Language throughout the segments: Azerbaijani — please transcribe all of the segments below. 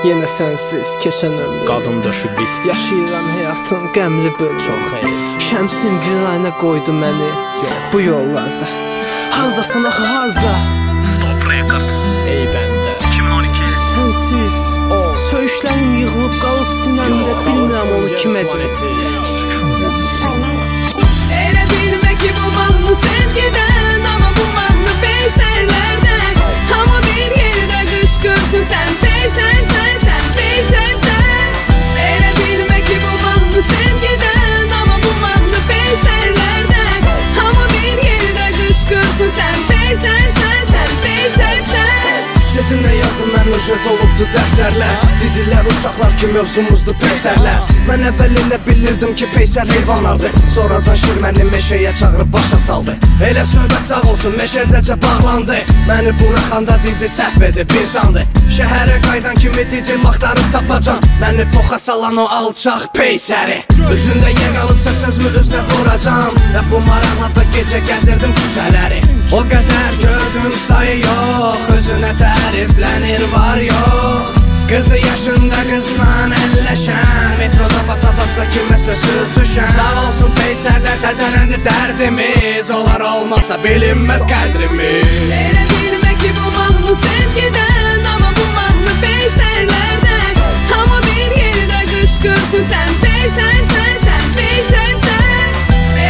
Yenə sənsiz keçən ömrüm. Qadın döşü bit. Yaşayıram həyatın qəmli bölümü. Çox xeyir. Şəmsin viranə qoydu məni bu yollarda. Hazdasan axı hazda. Stop Records. Ey bəndə 2012. Sənsiz söyüşlərim yığılıb qalıb sinəmdə. Bilmirəm onu kimə deyim. Elə bilmə ki bu mahnı sevgidən, amma bu mahnı peysərlərdən. Amma bir yerdə qışqırsın sən peysərsən, sən peysərsən. Elə bilmə ki bu mahnı sevgidən, amma bu mahnı peysərlərdən. Amma bir yerdə qışqırsın sən peysərsən, sən peysərsən. Dedinlə yazın mən nöşət olubdu dəftərlər. Dedilər uşaqlar ki mövzumuzdur peysərlər. Mən əvvəl elə bilirdim ki peysər heyvanlardır. Sonradan şir məni meşəyə çağırıb başa saldı. Elə söhbət sağ olsun meşədəcə bağlandı. Məni buraxanda dedi səhv edib insandı. Şəhərə qaydan kimi dedim axtarıb tapacam. Məni poxa salan o alçaq peysəri. Özündə yer qalıbsa sözümü özünə qoracam. Və bu maraqla da gecə gəzirdim küçələri. O qədər gördüm sayı yox, özünə təriflənir var yox. Qızı yaşında qızla əlləşən, metroda basa-basta kiməsə sürtüşən. Sağ olsun peysərlər təzələndi dərdimiz, onlar olmasa bilinməz qədrimiz. Elə bilmə ki bu mahnı sevgidən, amma bu mahnı peysərlərdən. Amma bir yerdə qışqırsın sən peysərsən, sən peysərsən.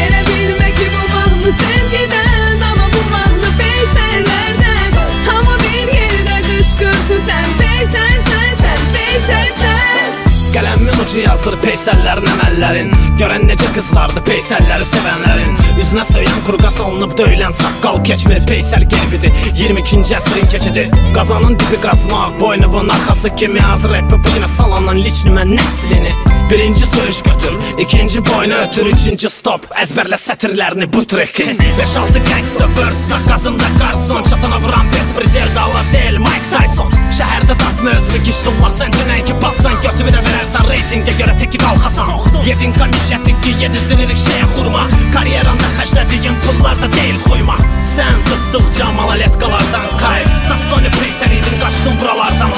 Elə bilmə ki bu mahnı sevgidən, amma bu mahnı peysərlərdən. Amma bir yerdə qışqırsın sən peysərsən, sən peysərsən. Qələmin ucu yazır peysəllərin əməllərin. Görən necə qızlardı peysəlləri sevənlərin. Üzünə söyən qurqa salınıb döyülən saqqal keçmir. Peysəl qeybidir 22-ci əsrin keçidi. Qazanın dibi qazmaq boynuvun arxası kimi. Az rappi bu günə salanan liçnimə nəslini. Birinci söyüş götür, ikinci boynu ötür, üçüncü stop, əzbərlə sətirlərini bu trekin. 5-6 gangsta verse, saqqazımda qarson. Çatana vuran bespredel dalla deyil Mike Tyson. Şəhərdə dartma özünü gişdunlar, sən dünən ki batsan. Götü bir də verərsən reytingə görə teki qalxasan. Yedinka millətdik ki yedizlinirik şeyə xurma. Karyeranda xərclədiyin pullar da deyil xuyma. Sən tutduqca malaletkalardan kayf. Dastoni peysər idin, qaçdın buralardan